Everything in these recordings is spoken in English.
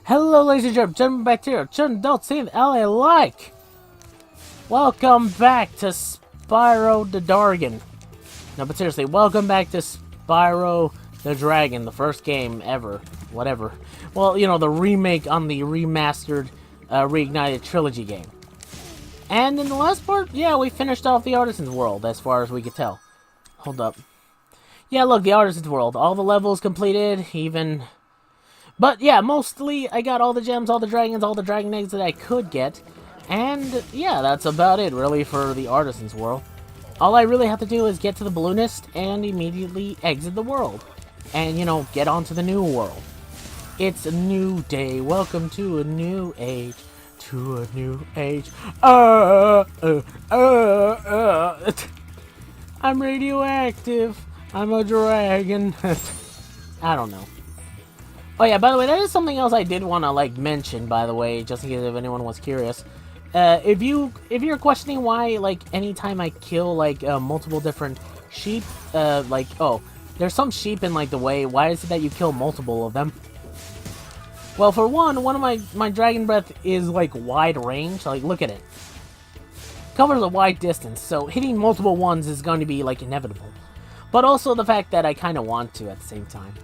Hello, ladies and gentlemen, back here. Children don't see the LA like. Welcome back to Spyro the Dragan. No, but seriously, welcome back to Spyro the Dragan, the first game ever. Whatever. Well, you know, the remake on the remastered, Reignited Trilogy game. And in the last part, yeah, we finished off the Artisan's World, as far as we could tell. Hold up. Yeah, look, the Artisan's World. All the levels completed, even... But yeah, mostly I got all the gems, all the dragons, all the dragon eggs that I could get. And yeah, that's about it really for the Artisan's World. All I really have to do is get to the balloonist and immediately exit the world. And, you know, get on to the new world. It's a new day. Welcome to a new age. To a new age. I'm radioactive. I'm a dragon. I don't know. Oh yeah, by the way, that is something else I did want to like mention, by the way, just in case if anyone was curious. If you're questioning why, like, anytime I kill like multiple different sheep, like, oh, there's some sheep in like the way, why is it that you kill multiple of them? Well, for one of my dragon breath is like wide range. Like, look at it. Covers a wide distance, so hitting multiple ones is going to be like inevitable. But also the fact that I kind of want to at the same time.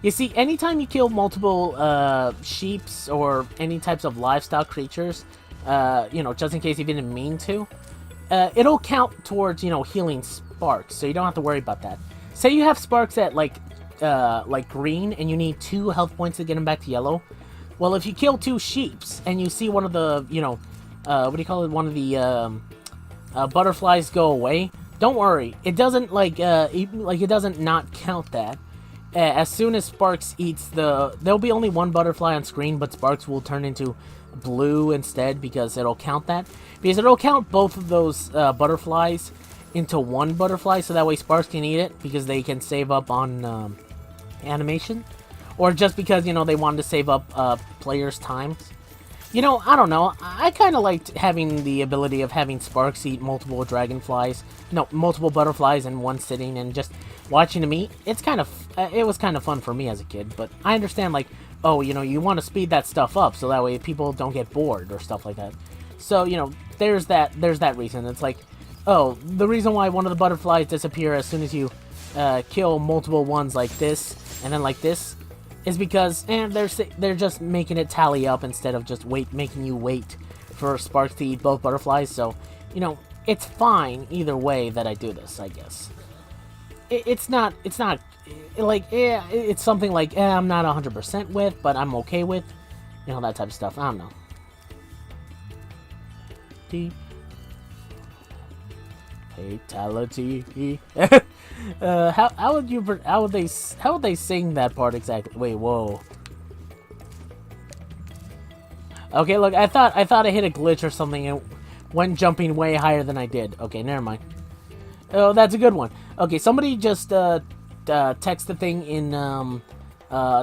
You see, anytime you kill multiple sheeps or any types of livestock creatures, you know, just in case you didn't mean to, it'll count towards, you know, healing sparks, so you don't have to worry about that. Say you have sparks at, like green, and you need 2 health points to get them back to yellow. Well, if you kill 2 sheeps, and you see one of the, you know, what do you call it, one of the butterflies go away, don't worry. It doesn't, like, it doesn't not count that. As soon as Sparks eats there'll be only 1 butterfly on screen, but Sparks will turn into blue instead because it'll count that. Because it'll count both of those butterflies into 1 butterfly, so that way Sparks can eat it because they can save up on animation. Or just because, you know, they wanted to save up players' time. You know, I don't know. I kind of liked having the ability of having Sparks eat multiple dragonflies. No, multiple butterflies in one sitting and just watching them eat. It's kind of, it was kind of fun for me as a kid. But I understand, like, oh, you know, you want to speed that stuff up so that way people don't get bored or stuff like that. So, you know, there's that reason. It's like, oh, the reason why one of the butterflies disappear as soon as you kill multiple ones like this and then like this is because they're just making it tally up instead of just making you wait for Sparks to eat both butterflies. So, you know, it's fine either way that I do this, I guess. It's not like, it's something like, I'm not 100% with, but I'm okay with, you know, that type of stuff. I don't know. Fatality. How would they sing that part exactly? Wait, whoa. Okay, look, I thought I hit a glitch or something and went jumping way higher than I did. Okay, never mind. Oh, that's a good one. Okay, somebody just text the thing in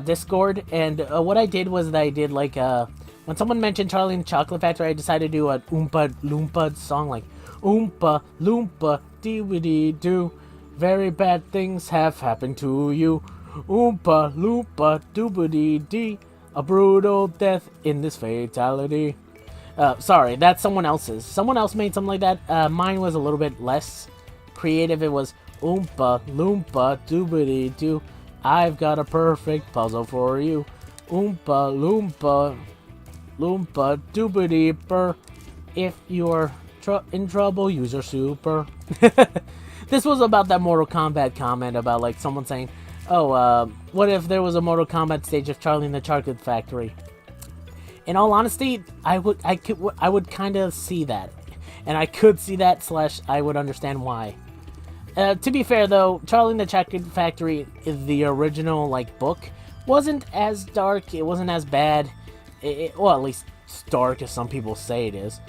Discord, and what I did was that I did like when someone mentioned Charlie and the Chocolate Factory, I decided to do a Oompa Loompa song like Oompa Loompa dee doo. Very bad things have happened to you. Oompa Loompa doobity dee. A brutal death in this fatality. Sorry, that's someone else's. Someone else made something like that. Mine was a little bit less creative. It was Oompa Loompa doobity doo. I've got a perfect puzzle for you. Oompa Loompa Loompa doobity burr. If you're in trouble, use your super. This was about that Mortal Kombat comment about like someone saying, oh, what if there was a Mortal Kombat stage of Charlie and the Chocolate Factory? In all honesty, I would kind of see that. And I could see that / I would understand why. To be fair though, Charlie and the Chocolate Factory, the original like book, wasn't as dark, it wasn't as bad. Well, at least dark as some people say it is.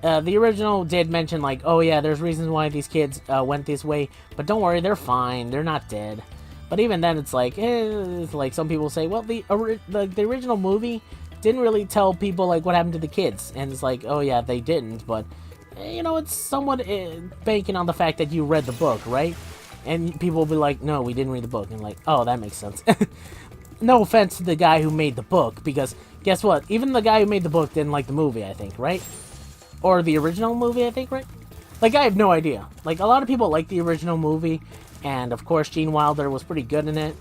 The original did mention, like, oh yeah, there's reasons why these kids went this way, but don't worry, they're fine, they're not dead. But even then, it's like some people say, well, the original movie didn't really tell people, like, what happened to the kids. And it's like, oh yeah, they didn't, but, you know, it's somewhat banking on the fact that you read the book, right? And people will be like, no, we didn't read the book. And like, oh, that makes sense. no offense to the guy who made the book, because guess what? Even the guy who made the book didn't like the movie, I think, right? Or the original movie, I think, right? Like, I have no idea. Like, a lot of people like the original movie, and of course Gene Wilder was pretty good in it.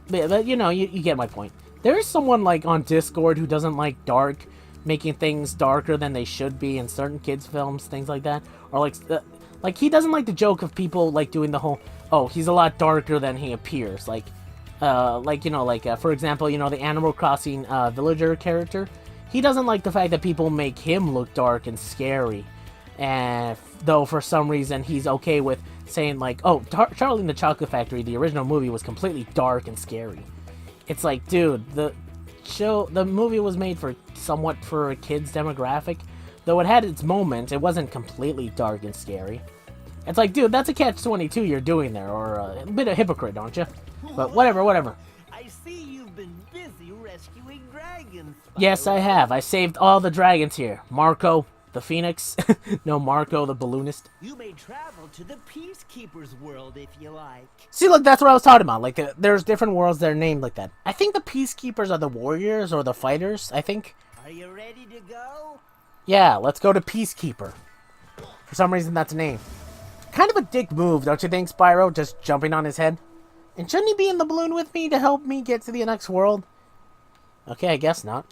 But you know, you get my point. There is someone, like, on Discord who doesn't like dark, making things darker than they should be in certain kids' films, things like that. Or, like, he doesn't like the joke of people, like, doing the whole, oh, he's a lot darker than he appears. Like, you know, like, for example, you know, the Animal Crossing, villager character. He doesn't like the fact that people make him look dark and scary. And though for some reason he's okay with saying like, oh, Charlie and the Chocolate Factory, the original movie, was completely dark and scary. It's like, dude, the movie was made for somewhat for a kid's demographic. Though it had its moments, it wasn't completely dark and scary. It's like, dude, that's a catch-22 you're doing there, or a bit of hypocrite, don't you? But whatever. I see you've been busy rescuing dragons. Yes, I have. I saved all the dragons here. Marco, the Phoenix. No, Marco, the balloonist. You may travel to the Peacekeeper's world if you like. See, look, that's what I was talking about. Like, there's different worlds that are named like that. I think the Peacekeepers are the warriors or the fighters, I think. Are you ready to go? Yeah, let's go to Peacekeeper. For some reason, that's a name. Kind of a dick move, don't you think, Spyro? Just jumping on his head. And shouldn't he be in the balloon with me to help me get to the next world? Okay, I guess not.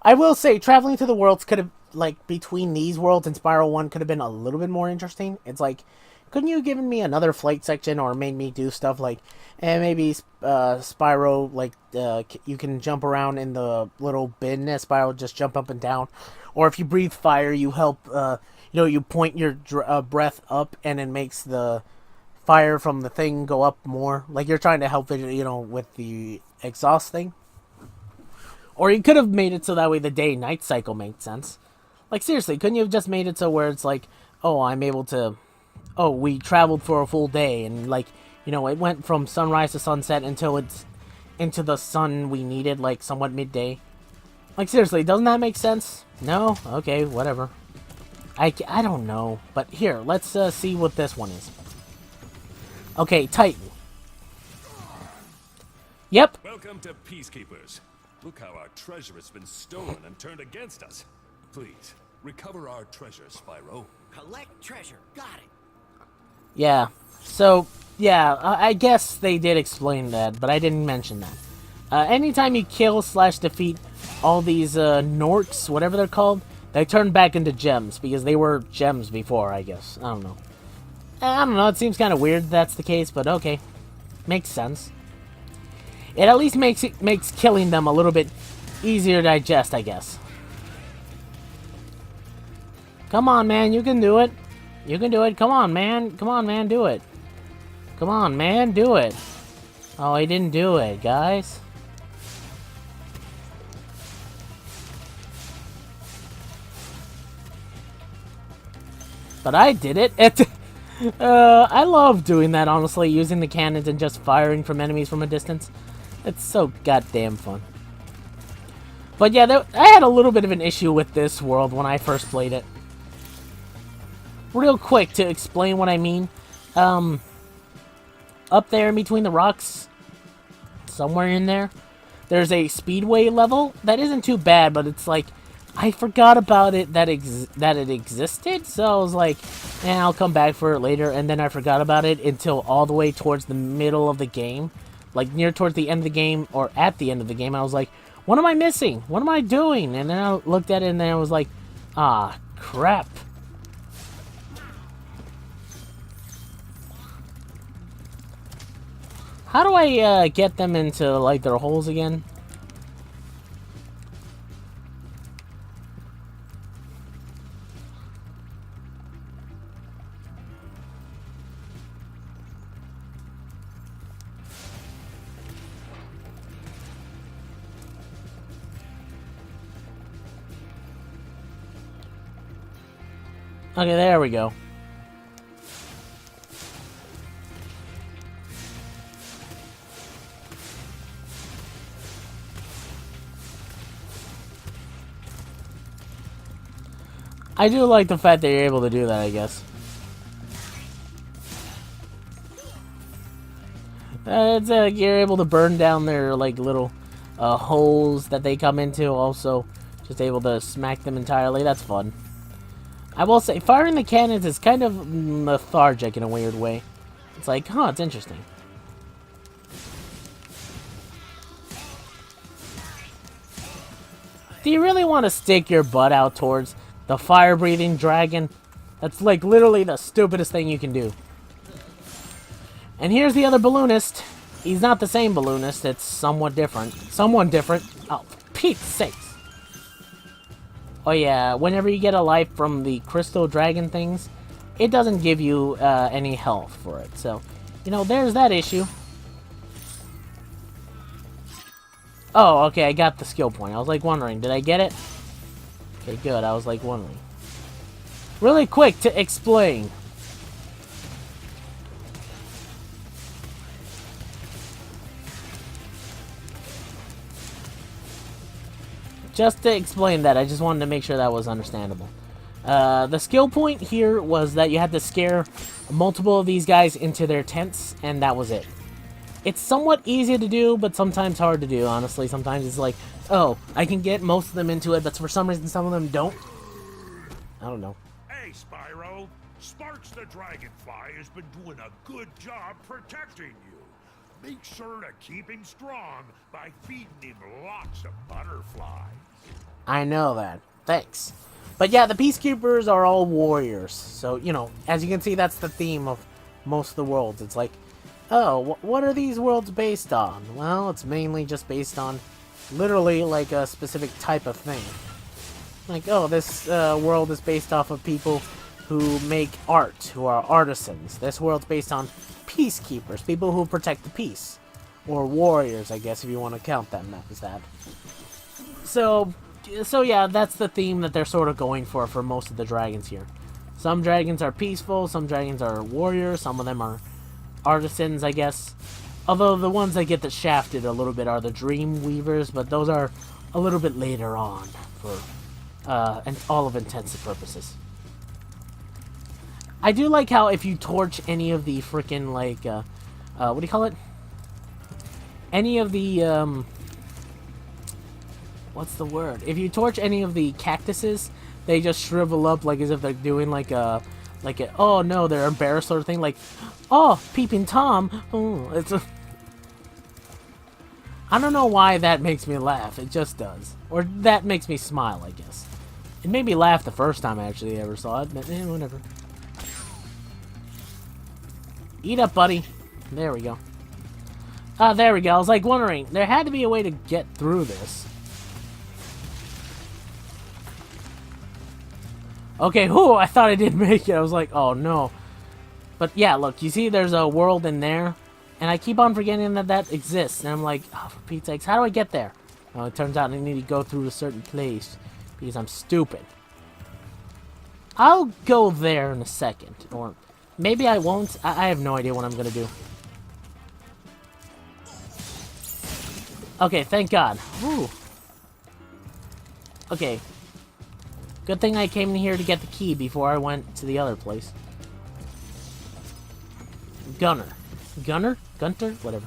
I will say, traveling to the worlds could have, like, between these worlds and Spyro 1 could have been a little bit more interesting. It's like, couldn't you have given me another flight section or made me do stuff like, maybe Spyro, like, you can jump around in the little bin as Spyro just jump up and down. Or if you breathe fire, you help, you know, you point your breath up and it makes the fire from the thing go up more. Like you're trying to help it, you know, with the exhaust thing. Or you could have made it so that way the day-night cycle made sense. Like, seriously, couldn't you have just made it so where it's like, oh, I'm able to... Oh, we traveled for a full day, and, like, you know, it went from sunrise to sunset until it's into the sun we needed, like, somewhat midday. Like, seriously, doesn't that make sense? No? Okay, whatever. I don't know. But here, let's see what this one is. Okay, Titan. Yep. Welcome to Peacekeepers. Look how our treasure has been stolen and turned against us. Please, recover our treasure, Spyro. Collect treasure. Got it. Yeah. So, yeah, I guess they did explain that, but I didn't mention that. Anytime you kill / defeat all these Norks, whatever they're called, they turn back into gems, because they were gems before, I guess. I don't know. It seems kind of weird that's the case, but okay. Makes sense. It at least makes killing them a little bit easier to digest, I guess. Come on, man, you can do it. You can do it. Come on, man. Come on, man, do it. Come on, man, do it. Oh, he didn't do it, guys. But I did it. I love doing that, honestly, using the cannons and just firing from enemies from a distance. It's so goddamn fun. But yeah, I had a little bit of an issue with this world when I first played it. Real quick to explain what I mean. Up there in between the rocks, somewhere in there, there's a speedway level that isn't too bad, but it's like, I forgot about it, that it existed, so I was like, I'll come back for it later, and then I forgot about it until all the way towards the middle of the game. Like, near towards the end of the game, or at the end of the game, I was like, what am I missing? What am I doing? And then I looked at it, and then I was like, ah, crap. How do I get them into, like, their holes again? Okay, there we go. I do like the fact that you're able to do that, I guess. You're able to burn down their like little holes that they come into. Also, just able to smack them entirely. That's fun. I will say, firing the cannons is kind of lethargic in a weird way. It's like, huh, it's interesting. Do you really want to stick your butt out towards the fire-breathing dragon? That's like literally the stupidest thing you can do. And here's the other balloonist. He's not the same balloonist. It's somewhat different. Someone different. Oh, for Pete's sakes. Oh yeah, whenever you get a life from the crystal dragon things, it doesn't give you any health for it. So, you know, there's that issue. Oh, okay, I got the skill point. I was like wondering, did I get it? Okay, good. I was like wondering. Really quick to explain. Just to explain that, I just wanted to make sure that was understandable. The skill point here was that you had to scare multiple of these guys into their tents, and that was it. It's somewhat easy to do, but sometimes hard to do, honestly. Sometimes it's like, oh, I can get most of them into it, but for some reason some of them don't. I don't know. Hey, Spyro. Sparks the Dragonfly has been doing a good job protecting you. Make sure to keep him strong by feeding him lots of butterflies. I know that. Thanks. But yeah, the Peacekeepers are all warriors. So, you know, as you can see, that's the theme of most of the worlds. It's like, oh, what are these worlds based on? Well, it's mainly just based on literally like a specific type of thing. Like, oh, this world is based off of people who make art, who are artisans. This world's based on peacekeepers, people who protect the peace. Or warriors, I guess, if you want to count them as that. So yeah, that's the theme that they're sort of going for most of the dragons here. Some dragons are peaceful, some dragons are warriors, some of them are artisans, I guess. Although the ones that get the shafted a little bit are the dream weavers, but those are a little bit later on for and all of intents and purposes. I do like how if you torch any of the freaking like what do you call it? Any of the what's the word? If you torch any of the cactuses, they just shrivel up like as if they're doing like a oh no, they're embarrassed sort of thing. Like, oh, peeping Tom. Oh, it's a. I don't know why that makes me laugh. It just does, or that makes me smile. I guess it made me laugh the first time I actually ever saw it. But whatever. Eat up, buddy. There we go. There we go. I was like wondering, there had to be a way to get through this. Okay, whew, I thought I did make it. I was like, oh no. But yeah, look, you see there's a world in there, and I keep on forgetting that that exists, and I'm like, oh, for Pete's sakes, how do I get there? Oh, it turns out I need to go through a certain place, because I'm stupid. I'll go there in a second, or maybe I won't. I have no idea what I'm gonna do. Okay, thank God. Whew. Okay. Good thing I came in here to get the key before I went to the other place. Gunner. Gunner? Gunter? Whatever.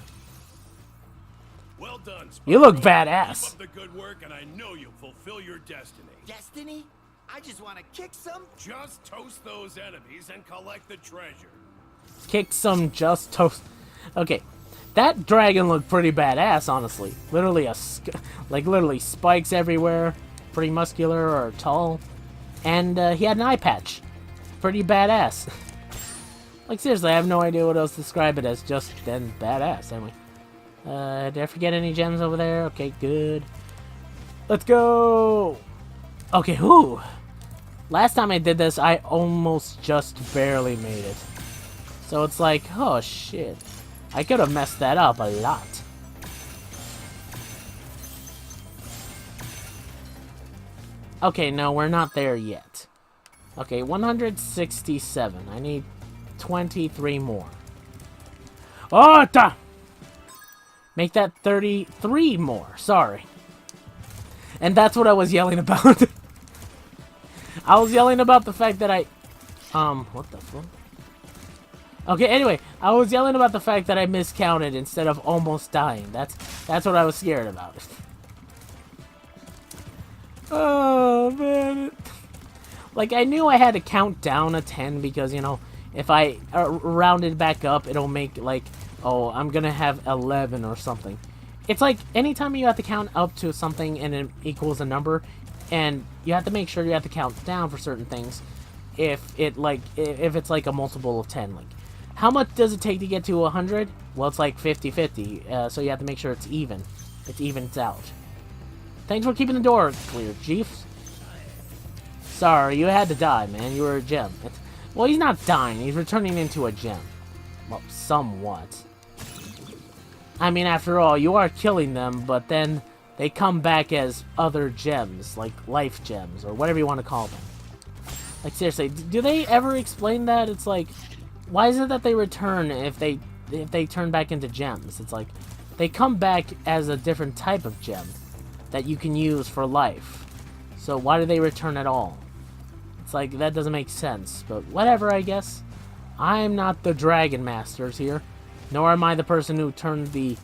Well done, Spyro. You look badass. Keep up the good work, and I know you'll fulfill your destiny. Destiny? I just want to kick some. Just toast those enemies and collect the treasure. Kick some just toast. Okay. That dragon looked pretty badass, honestly. Literally literally spikes everywhere. Pretty muscular or tall. And he had an eye patch. Pretty badass. Like seriously, I have no idea what else to describe it as. Just then badass. Anyway. Did I forget any gems over there? Okay, good. Let's go! Okay, whoo! Last time I did this, I almost just barely made it. So it's like, oh shit. I could have messed that up a lot. Okay, no, we're not there yet. Okay, 167. I need 23 more. Oh, da! Make that 33 more. Sorry. And that's what I was yelling about. I was yelling about the fact that what the fuck? Okay, anyway, I was yelling about the fact that I miscounted instead of almost dying. That's what I was scared about. Oh, man. Like, I knew I had to count down a 10 because, you know, if I round it back up, it'll make, like, oh, I'm gonna have 11 or something. It's like, anytime you have to count up to something and it equals a number, and you have to make sure you have to count down for certain things, if it's like a multiple of 10, like, how much does it take to get to 100? Well, it's like 50-50, so you have to make sure it's even. It evens out. Thanks for keeping the door clear, Chief. Sorry, you had to die, man. You were a gem. Well, he's not dying. He's returning into a gem. Well, somewhat. I mean, after all, you are killing them, but then they come back as other gems, like life gems, or whatever you want to call them. Like, seriously, do they ever explain that? It's like, why is it that they return if they turn back into gems? It's like, they come back as a different type of gem that you can use for life. So why do they return at all? It's like, that doesn't make sense, but whatever, I guess. I'm not the Dragon Masters here, nor am I the person who turned the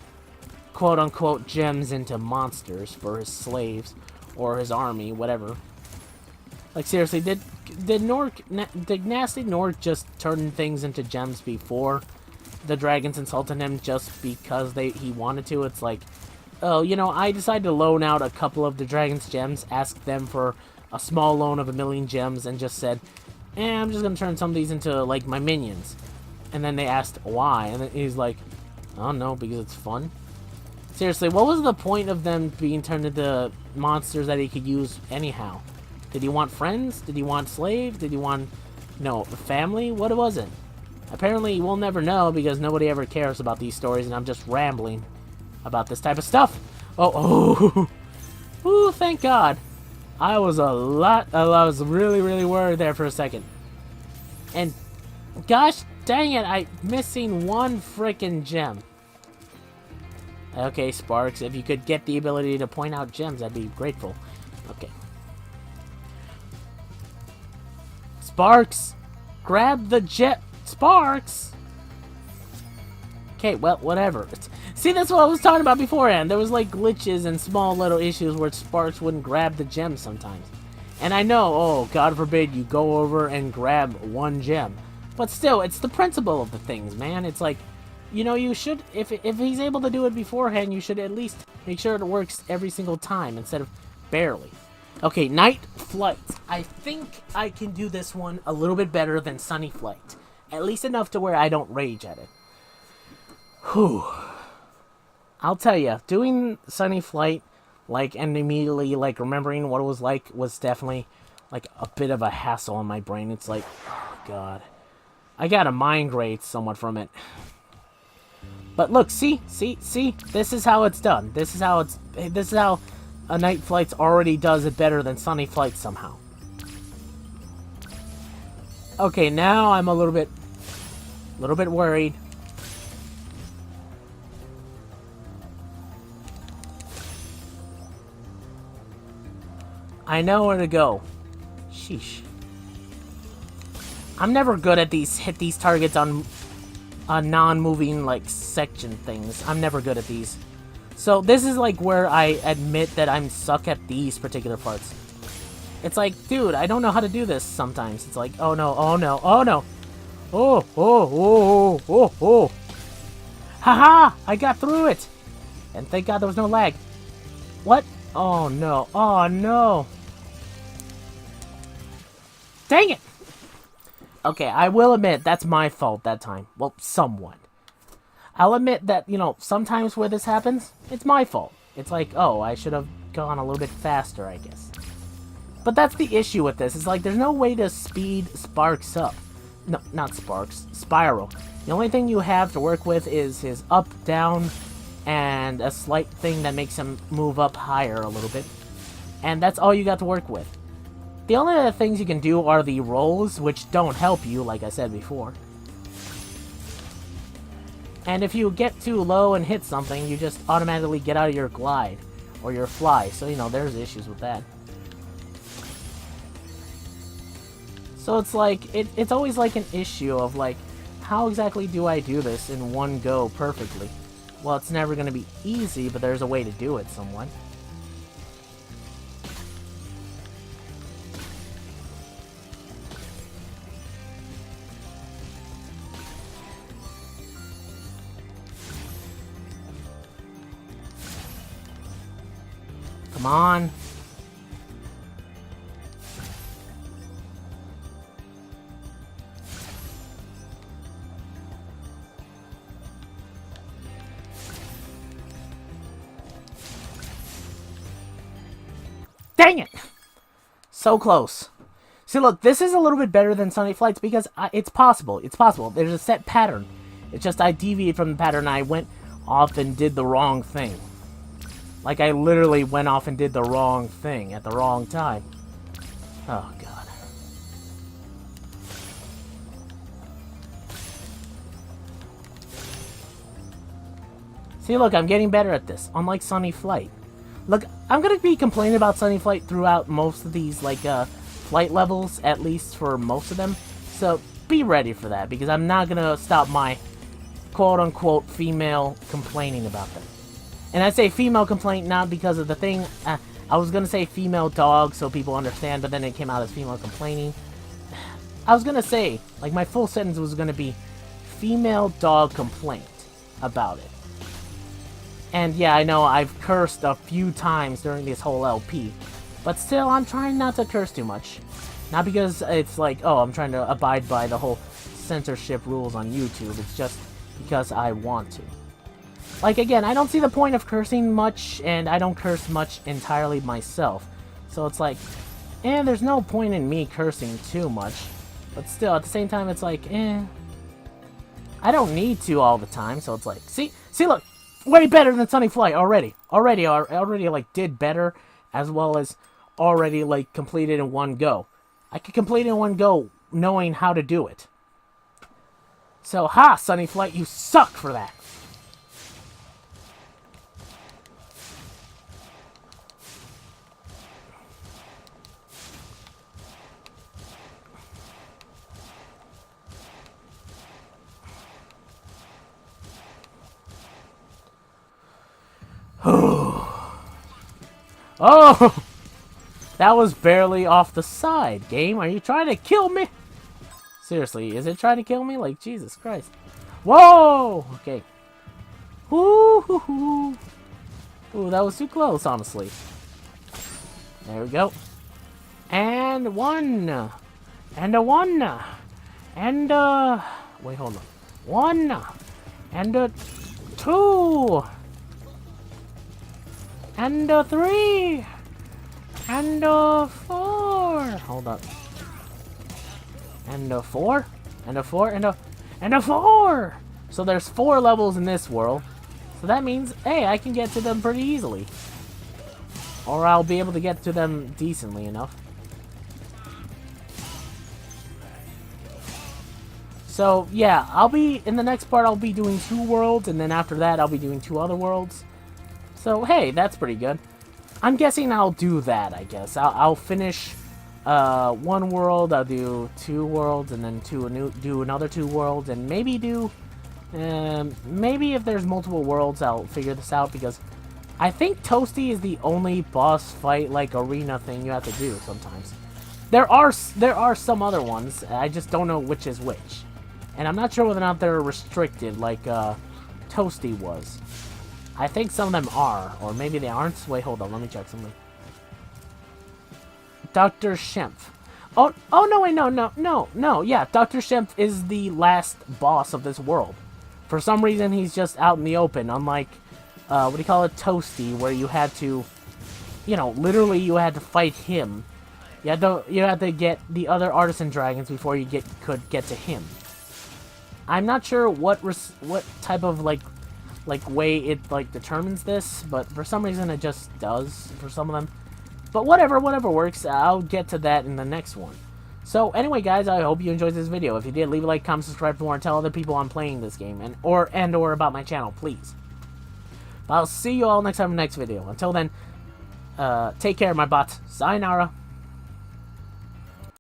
quote-unquote gems into monsters for his slaves, or his army, whatever. Like, seriously, did Nasty Nork just turn things into gems before the dragons insulted him just because he wanted to? It's like, oh, you know, I decided to loan out a couple of the dragon's gems, ask them for a small loan of 1,000,000 gems, and just said, I'm just gonna turn some of these into, like, my minions. And then they asked why, and then he's like, I don't know, because it's fun. Seriously, what was the point of them being turned into monsters that he could use anyhow? Did he want friends? Did he want slaves? Did he want, family? What was it? Apparently, we'll never know because nobody ever cares about these stories, and I'm just rambling about this type of stuff. Oh, ooh, thank God. I was really, really worried there for a second. And, gosh dang it, I'm missing one frickin' gem. Okay, Sparks, if you could get the ability to point out gems, I'd be grateful. Okay. Sparks! Grab the Sparks! Okay, well, whatever. See, that's what I was talking about beforehand. There was, like, glitches and small little issues where Sparks wouldn't grab the gem sometimes. And I know, oh, God forbid you go over and grab one gem. But still, it's the principle of the things, man. It's like, you know, you should, if he's able to do it beforehand, you should at least make sure it works every single time instead of barely. Okay, Night Flight. I think I can do this one a little bit better than Sunny Flight. At least enough to where I don't rage at it. Whew. I'll tell you, doing Sunny Flight, like, and immediately, like, remembering what it was like was definitely, like, a bit of a hassle on my brain. It's like, oh, God. I got a migraine somewhat from it. But look, see? This is how it's done. This is how a Night Flight already does it better than Sunny Flight somehow. Okay, now I'm a little bit worried. I know where to go. Sheesh. I'm never good at hit these targets on non-moving, like, section things. I'm never good at these. So this is, like, where I admit that I'm suck at these particular parts. It's like, dude, I don't know how to do this sometimes. It's like, oh no, oh no, oh no. Oh. Haha! I got through it! And thank God there was no lag. What? Oh no, oh no. Dang it! Okay, I will admit, that's my fault that time. Well, somewhat. I'll admit that, you know, sometimes where this happens, it's my fault. It's like, oh, I should have gone a little bit faster, I guess. But that's the issue with this. It's like, there's no way to speed Sparks up. No, not Sparks. Spyro. The only thing you have to work with is his up, down, and a slight thing that makes him move up higher a little bit. And that's all you got to work with. The only other things you can do are the rolls, which don't help you, like I said before. And if you get too low and hit something, you just automatically get out of your glide, or your fly, so, you know, there's issues with that. So it's like, it's always like an issue of, like, how exactly do I do this in one go perfectly? Well, it's never going to be easy, but there's a way to do it somewhat. Come on. Dang it! So close. See, look, this is a little bit better than Sunny Flights because it's possible. It's possible. There's a set pattern. It's just I deviated from the pattern and I went off and did the wrong thing. Like, I literally went off and did the wrong thing at the wrong time. Oh, God. See, look, I'm getting better at this, unlike Sunny Flight. Look, I'm going to be complaining about Sunny Flight throughout most of these, like, flight levels, at least for most of them. So, be ready for that, because I'm not going to stop my quote-unquote female complaining about them. And I say female complaint not because of the thing. I was going to say female dog so people understand, but then it came out as female complaining. I was going to say, like, my full sentence was going to be female dog complaint about it. And yeah, I know I've cursed a few times during this whole LP. But still, I'm trying not to curse too much. Not because it's like, oh, I'm trying to abide by the whole censorship rules on YouTube. It's just because I want to. Like, again, I don't see the point of cursing much, and I don't curse much entirely myself. So it's like, there's no point in me cursing too much. But still, at the same time, it's like, I don't need to all the time, so it's like, see, look, way better than Sunny Flight already. Already, like, did better, as well as already, like, completed in one go. I could complete it in one go, knowing how to do it. So, ha, Sunny Flight, you suck for that. Oh! That was barely off the side, game. Are you trying to kill me? Seriously, is it trying to kill me? Like, Jesus Christ. Whoa! Okay. Ooh, that was too close, honestly. There we go. And one. And a one. And wait, hold on. One. And a two. And a three. And a four. Hold up. And a four. And a four. And a four. So there's 4 levels in this world. So that means, hey, I can get to them pretty easily. Or I'll be able to get to them decently enough. So, yeah, in the next part, I'll be doing 2 worlds, and then after that, I'll be doing 2 other worlds. So, hey, that's pretty good. I'm guessing I'll do that, I guess. I'll finish 1 world, I'll do 2 worlds, and then do another 2 worlds, and maybe do... maybe if there's multiple worlds, I'll figure this out, because I think Toasty is the only boss fight, like, arena thing you have to do sometimes. There are some other ones, I just don't know which is which. And I'm not sure whether or not they're restricted, like, Toasty was. I think some of them are, or maybe they aren't. Wait, hold on, let me check something. Dr. Shempf. Oh, no, wait, no, yeah, Dr. Shempf is the last boss of this world. For some reason, he's just out in the open, unlike, what do you call it, Toasty, where you had to, you know, literally you had to fight him. You had to get the other artisan dragons before you could get to him. I'm not sure what type of, like way it, like, determines this, but for some reason it just does for some of them. But whatever works, I'll get to that in the next one. So anyway, guys, I hope you enjoyed this video. If you did, leave a like, comment, subscribe for more, and tell other people I'm playing this game, and or about my channel, please. But I'll see you all next time in the next video. Until then, take care, my bots. Sayonara.